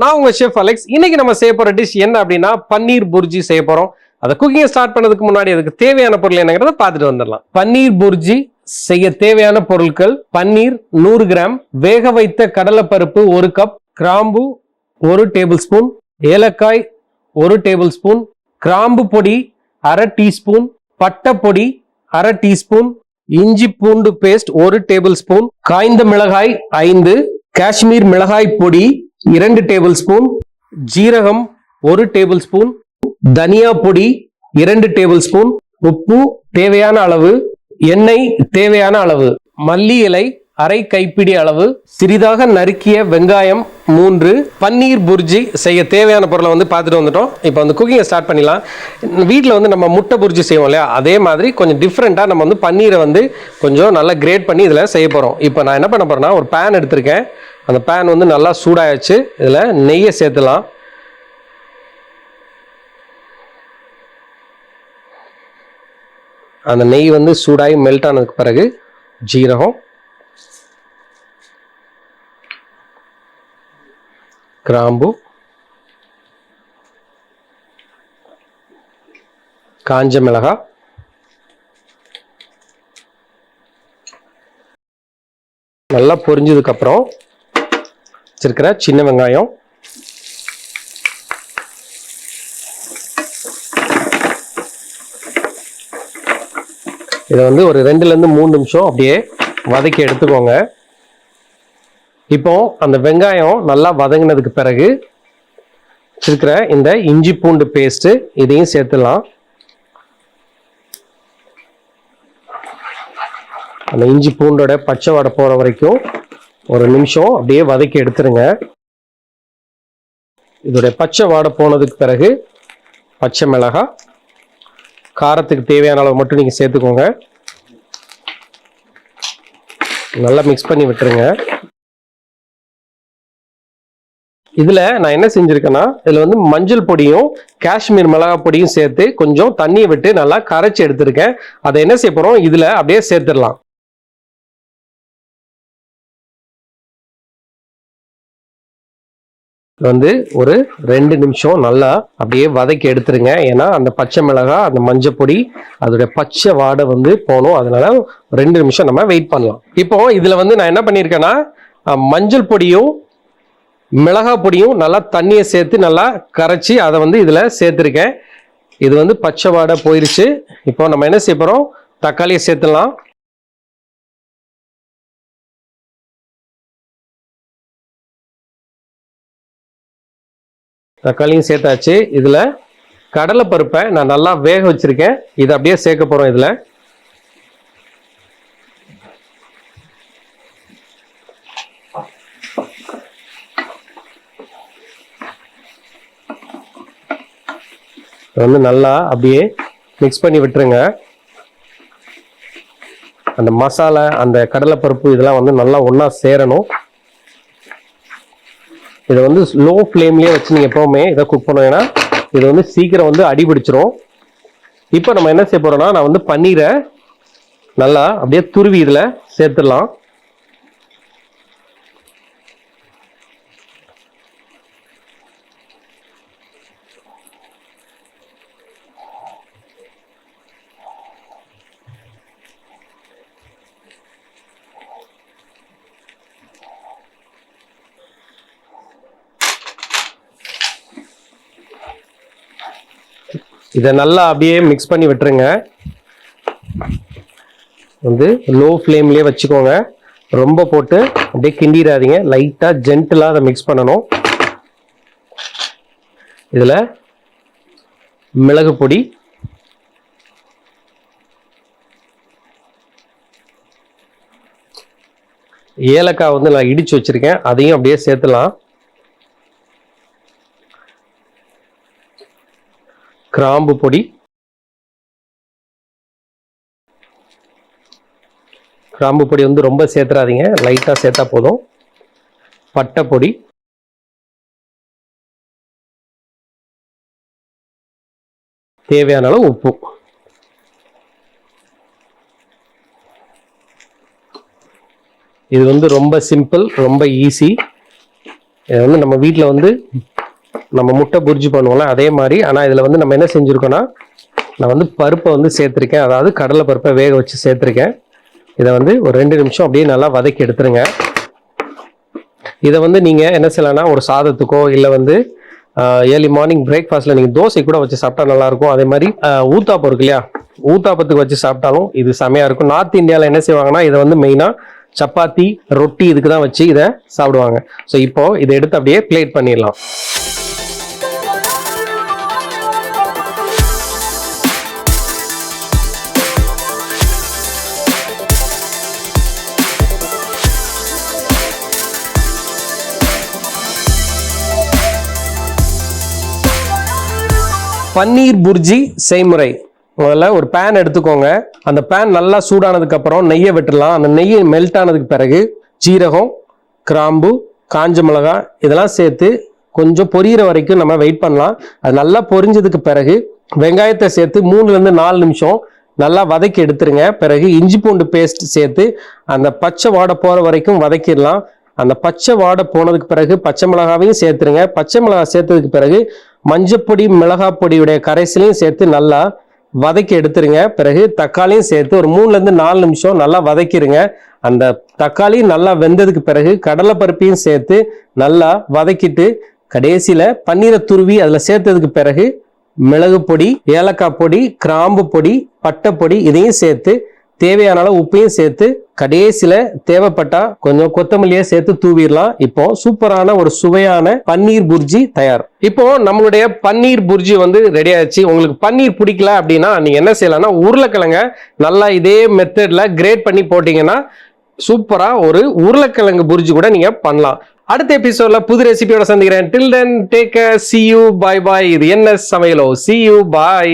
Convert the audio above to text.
நான் உங்க chef Alex. இன்னைக்கு நம்ம செய்ய போற டிஷ் என்ன அப்படின்னா பன்னீர் புர்ஜி செய்ய போறோம். அதை குக்கிங் ஸ்டார்ட் பண்ணதுக்கு முன்னாடி அதுக்கு தேவையான பொருள் என்னங்கிறத பார்த்துட்டு வந்துடலாம். பன்னீர் புர்ஜி செய்ய தேவையான பொருட்கள்: பன்னீர் 100 கிராம், வேக வைத்த கடலைப்பருப்பு 1 கப், கிராம்பு 1 டேபிள் ஸ்பூன், ஏலக்காய் 1 டேபிள் ஸ்பூன், கிராம்பு பொடி 1/2 டீஸ்பூன், பட்டை பொடி 1/2 டீஸ்பூன், இஞ்சி பூண்டு பேஸ்ட் 1 டேபிள் ஸ்பூன், காய்ந்த மிளகாய் 5, காஷ்மீர் மிளகாய் பொடி 2 டேபிள் ஸ்பூன், ஜீரகம் 1 டேபிள் ஸ்பூன், தனியா பொடி 2 டேபிள் ஸ்பூன், உப்பு தேவையான அளவு, எண்ணெய் தேவையான அளவு, மல்லி இலை 1/2 கைப்பிடி அளவு, சிறிதாக நறுக்கிய வெங்காயம் 3. பன்னீர் புர்ஜி செய்ய தேவையான பொருளை பார்த்துட்டு வந்துட்டோம். இப்போ குக்கிங்கை ஸ்டார்ட் பண்ணிடலாம். வீட்டில் நம்ம முட்டை புர்ஜி செய்வோம் இல்லையா, அதே மாதிரி கொஞ்சம் டிஃப்ரெண்ட்டாக நம்ம பன்னீரை கொஞ்சம் நல்லா கிரேட் பண்ணி இதில் செய்ய போகிறோம். இப்போ நான் என்ன பண்ண போகிறேன்னா, ஒரு பேன் எடுத்திருக்கேன். அந்த பேன் நல்லா சூடாயாச்சு. இதில் நெய்யை சேர்த்துலாம். அந்த நெய் சூடாகி மெல்ட் ஆனதுக்கு பிறகு ஜீரகம், கிராம்பு, காஞ்ச மிளகாய், நல்லா பொரிஞ்சதுக்கு அப்புறம் வச்சிருக்கிற சின்ன வெங்காயம், இதை ஒரு 2-3 நிமிஷம் அப்படியே வதக்கி எடுத்துக்கோங்க. இப்போ அந்த வெங்காயம் நல்லா வதங்கினதுக்கு பிறகு வச்சிருக்கிற இந்த இஞ்சி பூண்டு பேஸ்ட் இதையும் சேர்த்துலாம். அந்த இஞ்சி பூண்டோட பச்சை வாடை போற வரைக்கும் 1 நிமிஷம் அப்படியே வதக்கி எடுத்துருங்க. இதோட பச்சை வாடை போனதுக்கு பிறகு பச்சை மிளகாய், காரத்துக்கு தேவையான அளவு மட்டும் நீங்க சேர்த்துக்கோங்க. நல்லா மிக்ஸ் பண்ணி விட்டுருங்க. இதுல நான் என்ன செஞ்சிருக்கேன்னா, இதுல மஞ்சள் பொடியும் காஷ்மீர் மிளகாய் பொடியும் சேர்த்து கொஞ்சம் தண்ணியை விட்டு நல்லா கரைச்சி எடுத்திருக்கேன். அதை என்ன செய்ய போறோம், இதுல அப்படியே சேர்த்துடலாம். ஒரு 2 நிமிஷம் நல்லா அப்படியே வதக்கி எடுத்துருங்க. ஏன்னா அந்த பச்சை மிளகாய், அந்த மஞ்சள் பொடி, அதோட பச்சை வாடை போகணும். அதனால 2 நிமிஷம் நம்ம வெயிட் பண்ணலாம். இப்போ இதுல நான் என்ன பண்ணியிருக்கேன்னா, மஞ்சள் பொடியும் மிளகாய் பொடியும் நல்லா தண்ணியை சேர்த்து நல்லா கரைச்சி அதை இதுல சேர்த்துருக்கேன். இது பச்சை வாடை போயிருச்சு. இப்போ நம்ம என்ன செய்ய போறோம், தக்காளியை சேர்த்துலாம். தக்காளியும் சேர்த்தாச்சு. இதுல கடலைப்பருப்பை நான் நல்லா வேக வச்சிருக்கேன். இதை அப்படியே சேர்க்க போறோம். இதுல நல்லா அப்படியே மிக்ஸ் பண்ணி விட்டுருங்க. அந்த மசாலா, அந்த கடலைப்பருப்பு இதெல்லாம் நல்லா ஒண்ணா சேரணும். இதை லோ ஃப்ளேம்லேயே வச்சு நீங்கள் எப்போவுமே இதை குக் பண்ணுவீங்கன்னா இது சீக்கிரம் அடி பிடிச்சிரும். இப்போ நம்ம என்ன செய்ய போறோம்னா, நான் பன்னீரை நல்லா அப்படியே துருவி இதில் சேர்த்துடலாம். இதை நல்லா அப்படியே மிக்ஸ் பண்ணி விட்டுருங்க. லோ ஃப்ளேம்லேயே வச்சுக்கோங்க. ரொம்ப போட்டு அப்படியே கிண்டிடாதீங்க. லைட்டாக ஜென்டிலாக அதை மிக்ஸ் பண்ணணும். இதில் மிளகு பொடி, ஏலக்காய் நான் இடிச்சு வச்சிருக்கேன், அதையும் அப்படியே சேர்த்துலாம். கிராம்பு பொடி, கிராம்பு பொடி ரொம்ப சேர்த்துறாதீங்க, லைட்டா சேர்த்தா போதும். பட்டை பொடி, தேவையான அளவு உப்பு. இது ரொம்ப சிம்பிள், ரொம்ப ஈஸி. இதை வந்து நம்ம வீட்டில் வந்து நம்ம முட்டை புர்ஜி பண்ணுவோம்ல அதே மாதிரி. ஆனால் இதில் வந்து நம்ம என்ன செஞ்சுருக்கோன்னா, நான் வந்து பருப்பை வந்து சேர்த்துருக்கேன், அதாவது கடலை பருப்பை வேக வச்சு சேர்த்துருக்கேன். இதை வந்து ஒரு 2 நிமிஷம் அப்படியே நல்லா வதக்கி எடுத்துருங்க. இதை வந்து நீங்கள் என்ன செய்யலாம்னா, ஒரு சாதத்துக்கோ இல்லை வந்து ஏர்லி மார்னிங் பிரேக்ஃபாஸ்ட்டில் நீங்கள் தோசை கூட வச்சு சாப்பிட்டா நல்லாயிருக்கும். அதே மாதிரி ஊத்தாப்பம் இருக்கு இல்லையா, ஊத்தாப்பத்துக்கு வச்சு சாப்பிட்டாலும் இது செமையாக இருக்கும். நார்த் இந்தியாவில் என்ன செய்வாங்கன்னா, இதை வந்து மெயினாக சப்பாத்தி ரொட்டி இதுக்கு தான் வச்சு இதை சாப்பிடுவாங்க. ஸோ இப்போ இதை எடுத்து அப்படியே பிளேட் பண்ணிடலாம். பன்னீர் புர்ஜி செய்முறை. முதல்ல ஒரு பேன் எடுத்துக்கோங்க. அந்த பேன் நல்லா சூடானதுக்கு அப்புறம் நெய்யை விட்டுடலாம். அந்த நெய் மெல்ட் ஆனதுக்கு பிறகு ஜீரகம், கிராம்பு, காஞ்ச மிளகாய் இதெல்லாம் சேர்த்து கொஞ்சம் பொரியிற வரைக்கும் நம்ம வெயிட் பண்ணலாம். அது நல்லா பொரிஞ்சதுக்கு பிறகு வெங்காயத்தை சேர்த்து 3-4 நிமிஷம் நல்லா வதக்கி எடுத்துருங்க. பிறகு இஞ்சி பூண்டு பேஸ்ட் சேர்த்து அந்த பச்சை வாடை போற வரைக்கும் வதக்கிடலாம். அந்த பச்சை வாடை போனதுக்கு பிறகு பச்சை மிளகாவையும் சேர்த்துருங்க. பச்சை மிளகாய் சேர்த்ததுக்கு பிறகு மஞ்சப்பொடி, மிளகாய் பொடியுடைய கரைசலையும் சேர்த்து நல்லா வதக்கி எடுத்துருங்க. பிறகு தக்காளியும் சேர்த்து ஒரு 3-4 நிமிஷம் நல்லா வதக்கிடுங்க. அந்த தக்காளி நல்லா வெந்ததுக்கு பிறகு கடலைப்பருப்பையும் சேர்த்து நல்லா வதக்கிட்டு கடைசியில பன்னீரை துருவி அதில் சேர்த்ததுக்கு பிறகு மிளகு பொடி, ஏலக்காய் பொடி, கிராம்பு பொடி, பட்டை பொடி இதையும் சேர்த்து தேவையான அளவு உப்பையும் சேர்த்து கடைசியில தேவைப்பட்டா கொஞ்சம் கொத்தமல்லியை சேர்த்து தூவிடலாம். இப்போ சூப்பரான ஒரு சுவையான பன்னீர் புர்ஜி தயார். இப்போ நம்மளுடைய பன்னீர் புர்ஜி வந்து ரெடி ஆயிடுச்சு. உங்களுக்கு பன்னீர் பிடிக்கல அப்படின்னா நீங்க என்ன செய்யலாம்னா, உருளைக்கிழங்க நல்லா இதே மெத்தட்ல கிரேட் பண்ணி போட்டீங்கன்னா சூப்பரா ஒரு உருளைக்கிழங்கு புர்ஜி கூட நீங்க பண்ணலாம். அடுத்த எபிசோட்ல புது ரெசிபியோட சந்திக்கிறேன். Till then take care, see you, bye bye. இது என்ன சமையலோ, see you, bye.